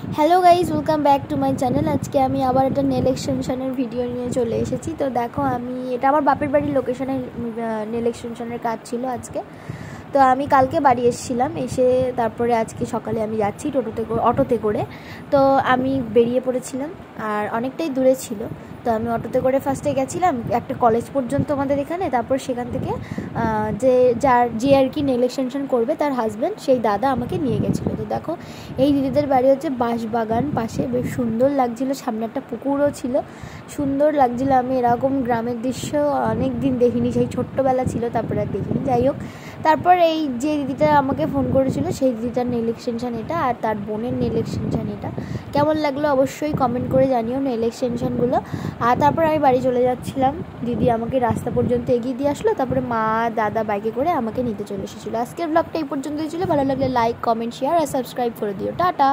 Hello guys, welcome back to my channel. আজকে আমি আবার একটা নেল এক্সটেনশনের ভিডিও নিয়ে চলে এসেছি। তো দেখো, এটা আমার বাপের বাড়ির লোকেশনে নেল এক্সটেনশনের কাজ ছিল আজকে। তো আমি কালকে বাড়ি এসেছিলাম, এসে তারপরে আজকে সকালে আমি যাচ্ছি অটোতে করে। তো আমি বেরিয়ে পড়েছিলাম, আর অনেকটাই দূরে ছিল। তো আমি অটোতে করে ফার্স্টে গেছিলাম একটা কলেজ পর্যন্ত আমাদের এখানে। তারপর সেখান থেকে যে আর কি নেল এক্সটেনশন করবে তার হাজব্যান্ড, সেই দাদা আমাকে নিয়ে গেছিলো। তো দেখো, এই দিদিদের বাড়ি হচ্ছে বাঁশবাগান পাশে, বেশ সুন্দর লাগছিলো। সামনে একটা পুকুরও ছিল, সুন্দর লাগছিলো। আমি এরকম গ্রামের দৃশ্য অনেক দিন দেখিনি, সেই ছোট্টবেলা ছিল, তারপরে আর দেখিনি। যাই হোক, তারপর এই যে দিদিটা আমাকে ফোন করেছিল, সেই দিদিটার নেল এক্সটেনশন এটা, আর তার বোনের নেল এক্সটেনশন এটা। কেমন লাগলো অবশ্যই কমেন্ট করে জানিও নেল এক্সটেনশনগুলো। আর তারপর আমি বাড়ি চলে যাচ্ছিলাম, দিদি আমাকে রাস্তা পর্যন্ত এগিয়ে দিয়ে আসলো। তারপরে মা দাদা বাইকে করে আমাকে নিতে চলে এসেছিলো। আজকের ব্লগটা এই পর্যন্তই ছিল। ভালো লাগলে লাইক, কমেন্ট, শেয়ার আর সাবস্ক্রাইব করে দিও। টাটা।